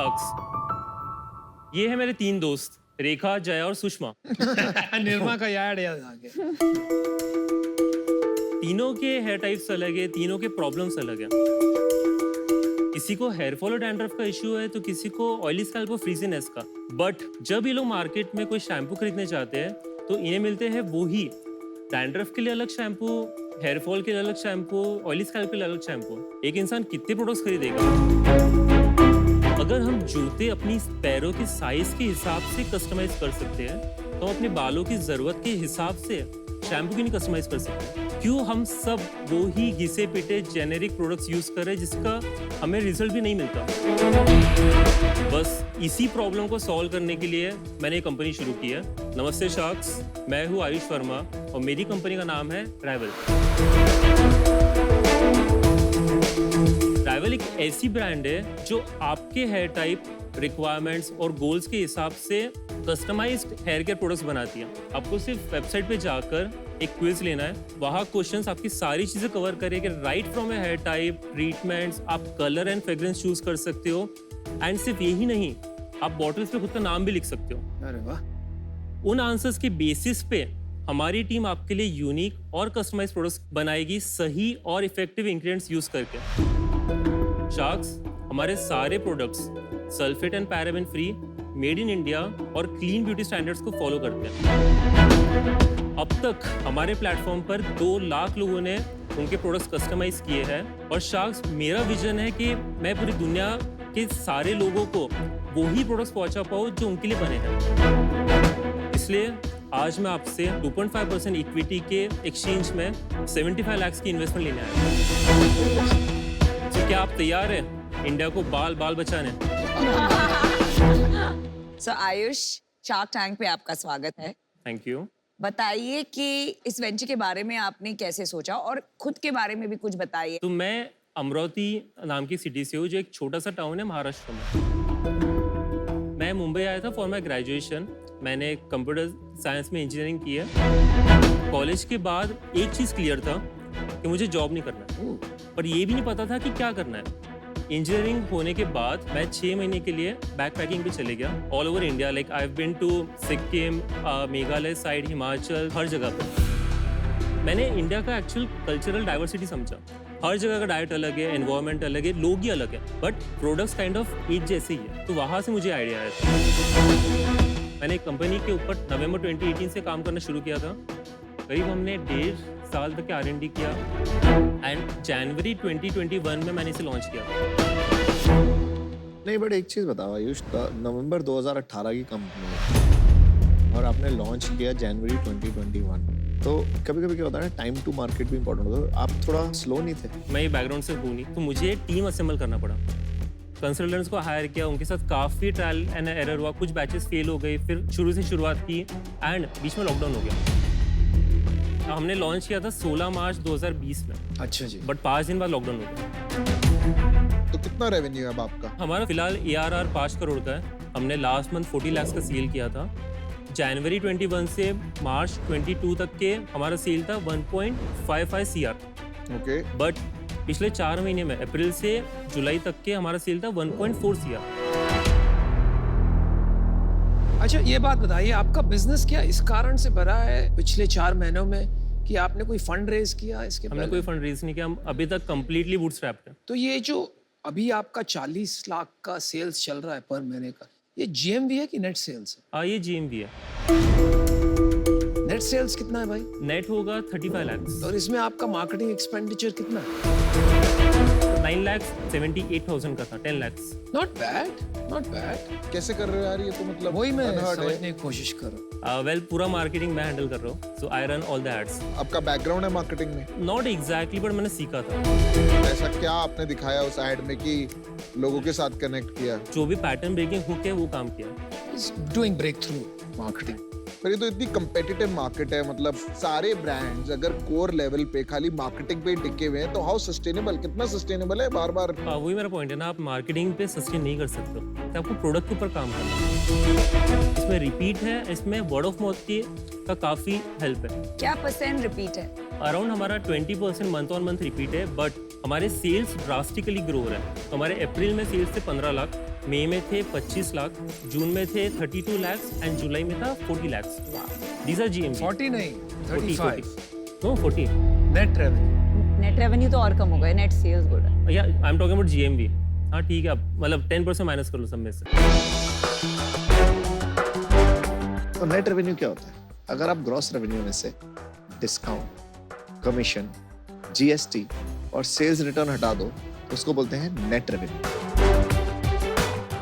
Sharks. ये है मेरे 3 दोस्त, रेखा, जया और सुषमा। निर्मा का यार याद आ गया। तीनों के हेयर टाइप्स अलग है, तीनों के प्रॉब्लम्स अलग है। किसी को हेयर फॉल और डैंड्रफ का इश्यू है तो किसी को ऑयली स्कैल्प और फ्रीजीनेस का। बट जब ये लोग मार्केट में कोई शैम्पू खरीदने चाहते हैं तो इन्हें मिलते हैं वो ही डैंड्रफ के लिए अलग शैम्पू, हेयर फॉल के लिए अलग शैम्पू, ऑयली स्कैल्प के लिए अलग शैम्पू। एक इंसान कितने प्रोडक्ट्स खरीदेगा? अगर हम जूते अपनी पैरों के साइज के हिसाब से कस्टमाइज कर सकते हैं तो हम अपने बालों की जरूरत के हिसाब से शैम्पू क्यों नहीं कस्टमाइज कर सकते? क्यों हम सब वो ही घिसे पिटे जेनेरिक प्रोडक्ट्स यूज कर रहे हैं जिसका हमें रिजल्ट भी नहीं मिलता? बस इसी प्रॉब्लम को सॉल्व करने के लिए मैंने एक कंपनी शुरू की है। नमस्ते शार्क्स, मैं हूँ आयुष वर्मा और मेरी कंपनी का नाम है ट्रैवल। ट्रैवल एक ऐसी ब्रांड है जो आपके हेयर टाइप, रिक्वायरमेंट्स और गोल्स के हिसाब से कस्टमाइज्ड हेयर केयर प्रोडक्ट्स बनाती है। आपको सिर्फ वेबसाइट पे जाकर एक क्विज लेना है, वहाँ क्वेश्चंस आपकी सारी चीजें कवर करेंगे, right from a hair type, treatments, आप कलर एंड फ्रेग्रेंस चूज कर सकते हो। एंड सिर्फ यही नहीं, आप बॉटल्स पे खुद का नाम भी लिख सकते हो। अरे वाह। उन आंसर्स के बेसिस पे हमारी टीम आपके लिए यूनिक और कस्टमाइज्ड प्रोडक्ट्स बनाएगी, सही और इफेक्टिव इंग्रेडिएंट्स यूज करके। शार्क्स, हमारे सारे products sulphate and paraben free, made in India और क्लीन ब्यूटी स्टैंडर्ड्स को फॉलो करते हैं। अब तक हमारे प्लेटफॉर्म पर 2 लाख लोगों ने उनके प्रोडक्ट्स कस्टमाइज किए हैं और शार्क्स, मेरा विजन है कि मैं पूरी दुनिया के सारे लोगों को वही प्रोडक्ट्स पहुंचा पाऊँ जो उनके लिए बने हैं। इसलिए आज मैं आपसे 2.5% इक्विटी के एक्सचेंज में 75 लाख की इन्वेस्टमेंट लेने आया हूं। तो क्या आप तैयार हैं इंडिया को बाल बाल बचाने? So, आयुष, शार्क टैंक पे आपका स्वागत है। Thank you. बताइए कि इस वेंचर के बारे में आपने कैसे सोचा और खुद के बारे में भी कुछ बताइए। तो मैं अमरावती नाम की सिटी से हूँ जो एक छोटा सा टाउन है महाराष्ट्र में। मैं मुंबई आया था फॉर माई ग्रेजुएशन। मैंने कंप्यूटर साइंस में इंजीनियरिंग की है। कॉलेज के बाद एक चीज़ क्लियर था कि मुझे जॉब नहीं करना है, पर ये भी नहीं पता था कि क्या करना है। इंजीनियरिंग होने के बाद मैं 6 महीने के लिए बैक पैकिंग पे चले गया all over India. Like I have been to Sikkim, Meghalaya side, Himachal, हर जगह पे। मैंने इंडिया का एक्चुअल कल्चरल डाइवर्सिटी समझा। हर जगह का डाइट अलग है, एनवायरनमेंट अलग है, लोग ही अलग है, बट प्रोडक्ट्स काइंड ऑफ एक जैसे ही है। तो वहाँ से मुझे आइडिया आया था। मैंने एक कंपनी के ऊपर नवंबर 2018 से काम करना शुरू किया था। करीब हमने 1.5 साल तक R&D किया एंड जनवरी 2021 में मैंने इसे लॉन्च किया। नहीं, बट एक चीज बताओ आयुष, नवंबर 2018 की कंपनी है और आपने लॉन्च किया जनवरी 2021। तो कभी कभी क्या होता है ना, टाइम टू मार्केट भी इंपॉर्टेंट होता है। आप थोड़ा स्लो नहीं थे? मैं ये बैकग्राउंड से हूँ नहीं, तो मुझे टीम असेंबल करना पड़ा। कंसल्टेंट्स को हायर किया, उनके साथ काफ़ी ट्रायल एंड एरर हुआ, कुछ बैचेस फेल हो गए, फिर शुरू से शुरुआत की एंड बीच में लॉकडाउन हो गया। हमने लॉन्च किया था 16 मार्च 2020 में। अच्छा जी। बट 5 दिन बाद लॉकडाउन हो गया। तो कितना रेवेन्यू है अब आपका? हमारा फिलहाल ARR 5 करोड़ का है। हमने लास्ट मंथ 40 लाख का सेल किया था। जनवरी 21 से मार्च 22 तक के हमारा सेल था 1.55 CR। ओके। बट पिछले 4 महीने में अप्रैल से जुलाई तक के हमारा सेल था 1.4 CR। अच्छा, ये बात बताइए, आपका बिजनेस क्या इस कारण से बढ़ा है पिछले 4 महीनों में कि आपने कोई फंड रेज किया इसके हमने पहले? कोई फंड रेज नहीं किया, हम अभी तक कंप्लीटली बूटस्ट्रैप्ड हैं। तो ये जो अभी आपका 40 लाख का सेल्स चल रहा है पर महीने का, ये GMV है कि नेट सेल्स है? ये GMV है। नेट सेल्स कितना है भाई? नेट होगा 35 लाख। और इसमें आपका मार्केटिंग एक्सपेंडिचर कितना है? 9,78,000 का था, 10 lakh. Not bad, not bad. कैसे कर रहे हो यार, ये तो मतलब वही मैं unheard है। समझने की कोशिश कर रहा हूँ। वेल, पूरा मार्केटिंग मैं हैंडल कर रहा हूँ, so I run all the ads. आपका बैकग्राउंड है मार्केटिंग में? नॉट एग्जैक्टली, बट मैंने सीखा था। ऐसा क्या आपने दिखाया उस एड में कि लोगों के साथ कनेक्ट किया? जो भी पैटर्न ब्रेकिंग हुक है वो काम किया। He's doing breakthrough marketing. पर ये तो इतनी कंपेटिटिव मार्केट है, मतलब सारे ब्रांड्स अगर कोर लेवल पे खाली मार्केटिंग पे ही टिके हुए हैं तो हाउ सस्टेनेबल, कितना सस्टेनेबल है? बार बार वही मेरा पॉइंट है ना, आप मार्केटिंग पे सस्टेन नहीं कर सकते हो, तो आपको प्रोडक्ट के ऊपर काम करना है। इसमें रिपीट है, इसमें वर्ड ऑफ माउथ की का काफी हेल्प है। क्या % रिपीट है? अराउंड हमारा 20% मंथ ऑन मंथ रिपीट है, बट हमारे सेल्स ड्रास्टिकली ग्रो हो रहे हैं। तो हमारे अप्रैल में सेल्स थे 15 लाख, मई में थे 25 लाख, जून में थे 32 lakhs एंड जुलाई में था 40 lakhs. These are GMV. 40 नहीं 40, 35 No, 40. Net revenue. Net revenue तो और कम हो गए, नेट सेल्स बोल रहा है। Yeah, I'm talking about GMV. हाँ ठीक है, मतलब 10% माइनस कर लो सब में से. तो नेट रेवेन्यू क्या होता है? अगर आप ग्रॉस रेवेन्यू में से डिस्काउंट, कमीशन, जीएसटी और सेल्स रिटर्न हटा दो तो उसको बोलते हैं नेट रेवेन्यू।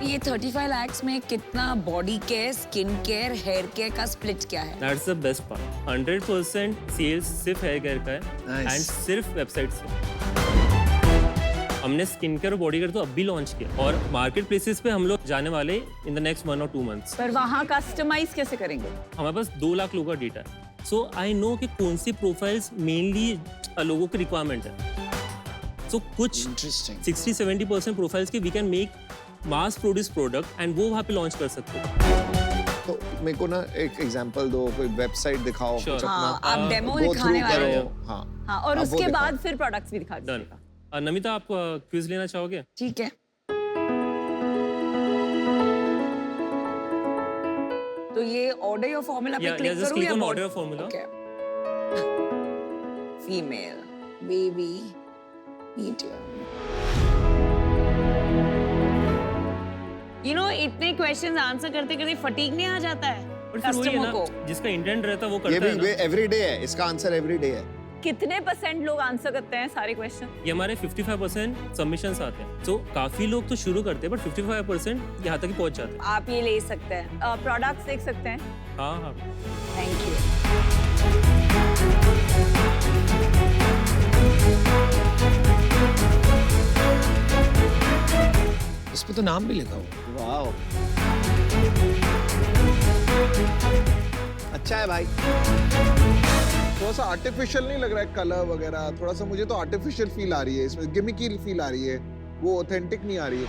ये 35 lakhs में कितना body care, skin care, hair care का स्प्लिट क्या है? That's the best part. 100% sales सिर्फ हेयर केयर का है Nice. एंड सिर्फ वेबसाइट से. हमने स्किन केयर और बॉडी केयर तो अब भी लॉन्च किया और मार्केट प्लेसेस पे हम लोग जाने वाले in the next 1 or 2 months. पर वहाँ कस्टमाइज कैसे करेंगे? हमारे पास 2 लाख लोगों का डेटा है. सो आई नो कि कौन सी प्रोफाइल्स मेनली लोगों की रिक्वायरमेंट है. सो कुछ इंटरेस्टिंग। 60-70% प्रोफाइल्स के we can make mass produce product and वो वहाँ पे लॉन्च कर सकते हो. तो मेरे को ना एक एग्जांपल दो, कोई वेबसाइट दिखाओ, Sure. कुछ हाँ, अपना आप डेमो go दिखाने through वाले करो. हो। हाँ हाँ, और अब वो उसके दिखाओ. बाद फिर प्रोडक्ट्स भी दिखा डन. दीजिएगा। नमिता, आप क्विज लेना चाहोगे? ठीक है। तो ये ऑर्डर योर फॉर्मूला पे Yeah, क्लिक yeah, just करूँ click या on board? order your formula. Okay. Female, baby, medium. You know, इतने क्वेश्चंस आंसर करते करते फटीग नहीं आ जाता है बट फिर वही है कस्टमर को? ना, जिसका इंटेंट रहता है वो ये करता है भी ना. एवरीडे है, इसका आंसर एवरीडे है. कितने % लोग आंसर करते हैं सारे क्वेश्चन? ये हमारे 55% सबमिशंस आते हैं. सो काफी लोग तो शुरू करते हैं बट 55% यहाँ तक ही पहुँच जाते हैं. आप ये ले सकते हैं, प्रोडक्ट्स देख सकते हैं। हाँ हाँ. Thank you. इस पे तो नाम भी लिखा हुआ। वाओ, अच्छा है भाई. थोड़ा सा आर्टिफिशियल नहीं लग रहा है कलर वगैरह? थोड़ा सा मुझे तो आर्टिफिशियल फील आ रही है इसमें, गिमिकी फील आ रही है, वो ऑथेंटिक नहीं आ रही है.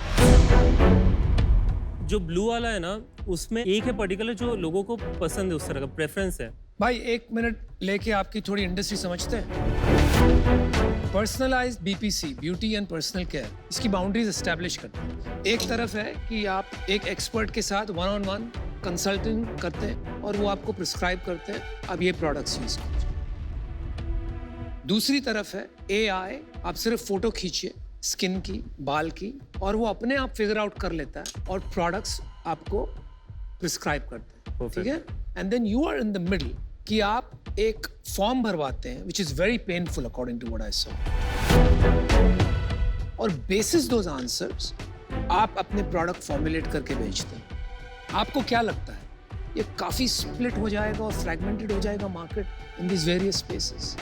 जो ब्लू वाला है ना, उसमें एक है पर्टिकुलर जो लोगों को पसंद है, उस तरह का प्रेफरेंस है. भाई 1 मिनट लेके आपकी थोड़ी इंडस्ट्री समझते हैं। Personalised BPC, beauty and personal care, इसकी बाउंड्रीज एस्टैब्लिश करते हैं। एक तरफ है कि आप एक एक्सपर्ट के साथ 1-on-1 कंसल्टिंग करते हैं और वो आपको प्रिस्क्राइब करते हैं, अब ये प्रोडक्ट्स यूज कीजिए। दूसरी तरफ है AI, आप सिर्फ फोटो खींचिए स्किन की, बाल की, और वो अपने आप फिगर आउट कर लेता है और प्रोडक्ट्स आपको प्रिस्क्राइब करते हैं। Perfect. ठीक है? And then you are in the middle कि आप एक फॉर्म भरवाते हैं which is very painful according to what I saw, और बेसिस दोज आंसर्स आप अपने प्रोडक्ट फॉर्मुलेट करके भेजते हैं। आपको क्या लगता है ये काफी स्प्लिट हो जाएगा और फ्रैगमेंटेड हो जाएगा market in this various spaces?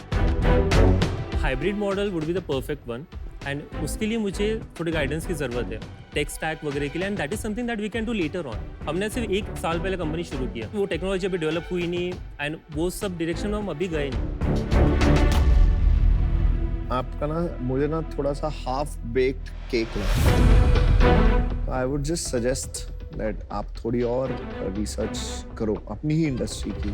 Hybrid model would be the perfect one and उसके लिए मुझे थोड़ी गाइडेंस की ज़रूरत है टेक स्टैक वगैरह के लिए, and that is something that we can do later on. हमने सिर्फ 1 साल पहले कंपनी शुरू किया, वो टेक्नोलॉजी अभी डेवलप हुई नहीं एंड वो सब डायरेक्शन में हम अभी गए नहीं. आपका ना मुझे ना थोड़ा सा हाफ बेक्ड केक लगा. I would just suggest that आप थोड़ी और रिसर्च करो अपनी ही इंडस्ट्री की.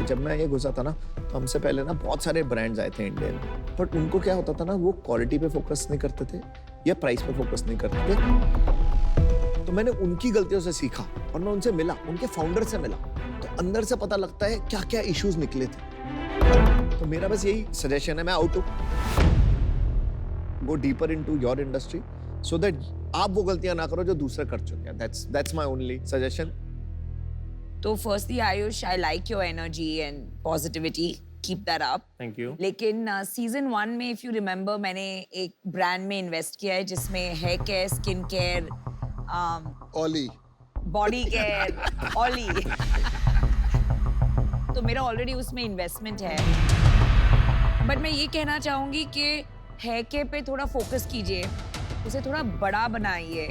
जब मैं ये घुसा था ना, तो हमसे पहले ना बहुत सारे ब्रांड्स आए थे इंडियन, बट उनको क्या होता था ना, वो क्वालिटी पे फोकस नहीं करते थे या प्राइस पे फोकस नहीं करते थे. तो मैंने उनकी गलतियों से सीखा और मैं उनसे मिला, उनके फाउंडर से मिला, तो अंदर से पता लगता है क्या क्या इश्यूज निकले थे. तो मेरा बस यही सजेशन है, मैं out to go deeper into your industry so that आप वो गलतियां ना करो जो दूसरे कर चुके हैं. That's my only suggestion. तो firstly Ayush, I like your energy and positivity, keep that up. Thank you. लेकिन सीजन 1 में इफ यू रिमेंबर मैंने एक ब्रांड में इन्वेस्ट किया है जिसमें हेयर केयर, स्किन केयर, ओली, बॉडी केयर, ऑली, तो मेरा ऑलरेडी उसमें इन्वेस्टमेंट है। बट मैं ये कहना चाहूंगी कि हेयर केयर पे थोड़ा फोकस कीजिए, उसे थोड़ा बड़ा बनाइए,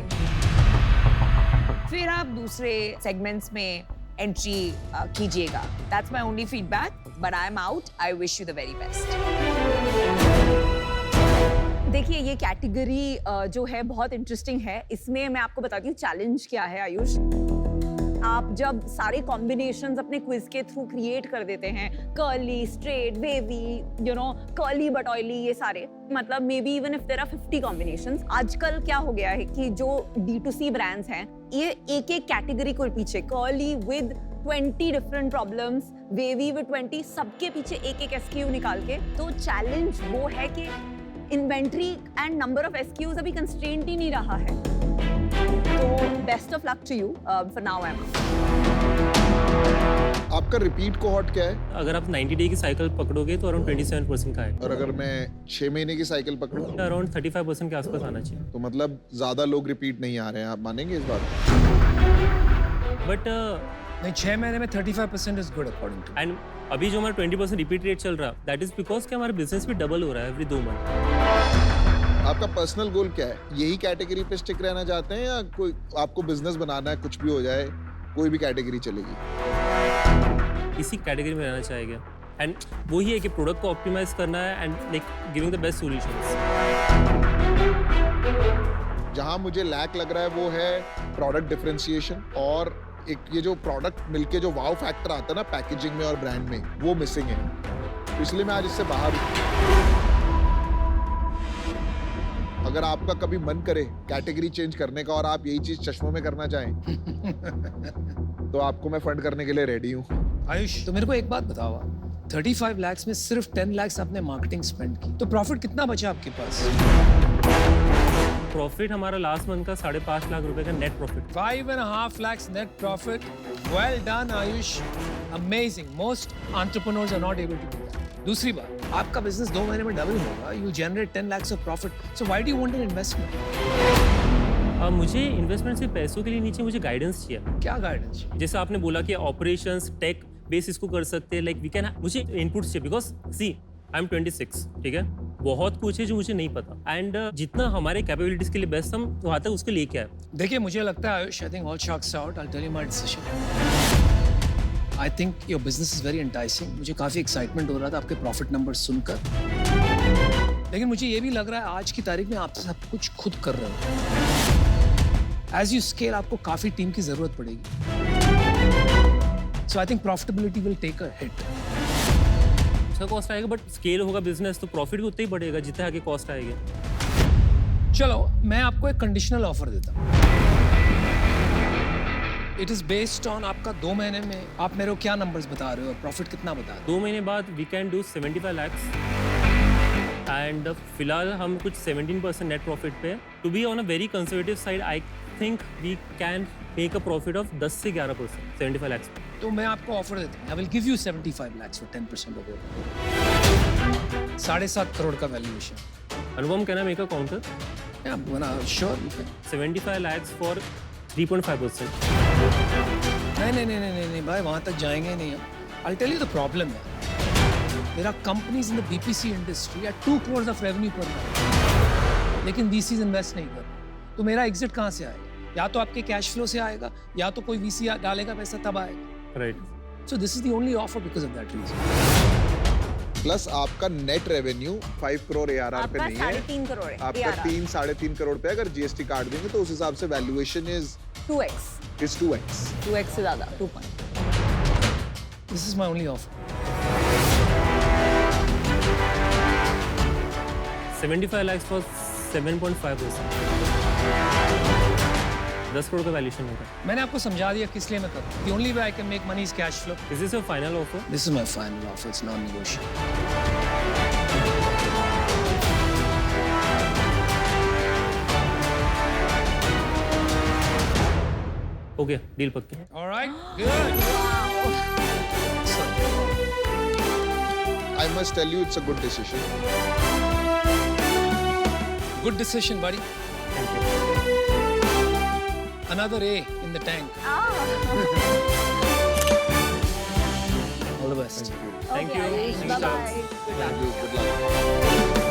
फिर आप दूसरे सेगमेंट्स में एंट्री कीजिएगा. That's my only feedback, but I am out. I wish you the very best. देखिए ये कैटेगरी जो है बहुत इंटरेस्टिंग है. इसमें मैं आपको बताती हूँ चैलेंज क्या है आयुष. आप जब सारे कॉम्बिनेशंस अपने क्विज के थ्रू क्रिएट कर देते हैं, curly, straight, wavy, you know, curly but oily, ये सारे, मतलब maybe even if there are 50 combinations, आजकल क्या हो गया है कि जो D2C ब्रांड्स हैं, ये एक एक कैटेगरी को पीछे, curly with 20 different problems, wavy with 20, सबके पीछे एक एक SKU निकाल के, तो चैलेंज वो है कि inventory and number of SKUs अभी कंस्ट्रेंट ही नहीं रहा है। तो best of luck to you for now. आपका रिपीट कोहॉर्ट क्या है? अगर आप 90 डे की साइकिल पकड़ोगे तो अराउंड 27% का है, और अगर मैं 6 महीने की साइकिल पकड़ूं अराउंड 35% के आसपास आना चाहिए। तो मतलब ज्यादा लोग रिपीट नहीं आ रहे हैं, आप मानेंगे इस बात? बट नहीं, 6 महीने में 35% is good according to. And अभी जो हमारा 20% रिपीट रेट चल रहा है, दैट इज बिकॉज कि हमारा बिजनेस भी डबल हो रहा है एवरी 2 मंथ। आपका पर्सनल गोल क्या है? यही कैटेगरी पे स्टिक रहना चाहते हैं या कोई आपको बिजनेस बनाना है, कुछ भी हो जाए, कोई भी कैटेगरी चलेगी? इसी कैटेगरी में रहना चाहेंगे एंड वही है कि प्रोडक्ट को ऑप्टिमाइज करना है and like giving the best solutions. जहां मुझे लैक लग रहा है वो है प्रोडक्ट डिफरेंशिएशन, और एक ये जो प्रोडक्ट मिलके जो वाव फैक्टर आता है ना पैकेजिंग में और ब्रांड में, वो मिसिंग है। तो इसलिए मैं आज इससे बाहर हूं। अगर आपका कभी मन करे कैटेगरी चेंज करने का और आप यही चीज चश्मों में करना चाहें तो आपको मैं फंड करने के लिए रेडी हूँ। आयुष, तो मेरे को एक बात बताओ, 35 lakhs में सिर्फ 10 lakhs आपने मार्केटिंग स्पेंड की, तो प्रॉफिट कितना बचा आपके पास? प्रॉफिट हमारा लास्ट मंथ का 5.5 लाख रुपए का net profit. 5.5 lakhs net profit. Well done, Ayush. Amazing. Most entrepreneurs are not able to do that. दूसरी बात, आपका बिजनेस 2 महीने में डबल होगा. You generate 10 lakhs of profit. So why do you want an investment? मुझे investment सिर्फ पैसों के लिए नीचे, मुझे गाइडेंस चाहिए। क्या गाइडेंस? जैसे आपने बोला कि ऑपरेशंस टेक बेस इसको कर सकते हैं, लाइक वी कैन, मुझे इनपुट्स चाहिए बिकॉज सी आई एम 26, ठीक है, बहुत कुछ है जो मुझे नहीं पता एंड जितना हमारे कैपेबिलिटीज के लिए बेस्ट हम वहाँ तक उसके लिए क्या है। देखिए, मुझे लगता है Ayush, I think all shocks out, I tell you my decision. I think your business is very enticing. मुझे काफी एक्साइटमेंट हो रहा था आपके प्रॉफिट नंबर्स सुनकर, लेकिन मुझे ये भी लग रहा है आज की तारीख में आप सब कुछ खुद कर रहे हो। एज यू स्केल आपको काफी टीम की जरूरत पड़ेगी। So I think profitability will take a hit. अच्छा कॉस्ट आएगा, बट स्केल होगा बिजनेस तो प्रॉफिट भी उतना ही बढ़ेगा जितना आगे कॉस्ट आएगा। चलो, मैं आपको एक कंडीशनल ऑफर देता हूँ। इट इज बेस्ड ऑन आपका 2 महीने में आप मेरे को क्या नंबर्स बता रहे हो और प्रॉफिट कितना बता रहे 2 महीने बाद we can do 75 lakhs and फिलहाल हम कुछ 17% नेट प्रॉफिट पे। To be on a very conservative side, I think we can make a profit of 10 से 11% 75 lakhs। हो? तो मैं आपको ऑफर देता हूँ। I will give you 75 lakhs for 10% of your 7.5 crore का valuation. Anupam, can I make a counter? Sure. 75 lakhs for 3.5%। नहीं भाई, वहां तक जाएंगे नहीं हम। I'll tell you the problem है। There are companies in the BPC industry at 2 crores of revenue per month, लेकिन VCs इन्वेस्ट नहीं कर रहे। तो मेरा एग्जिट कहाँ से आएगा? या तो आपके कैश फ्लो से आएगा, या तो कोई VC डालेगा पैसा तब आएगा। Right. So this is the only offer because of that reason. Plus आपका नेट रेवेन्यू 5 करोड़ ARR पे आपका नहीं है, 3.5 करोड़ है आपका ARR। 3-3.5 करोड़ पे अगर GST काट देंगे तो उस हिसाब से वैल्यूएशन इज 2x 2x। से ज्यादा 2 point। This is my only offer. 75 lakhs for 7.5%। 10 crore का वैल्यूएशन होगा। मैंने आपको समझा दिया किस लिए मैं कर रहा हूँ। The only way I can make money is cash flow. Is this your final offer? This is my final offer. It's non-negotiable. Okay, deal पक्की। All right. Good. I must tell you it's a good decision. Good decision, buddy. Thank you. Another A in the tank. All the best. Thank you. Bye bye। Thank you. Good luck.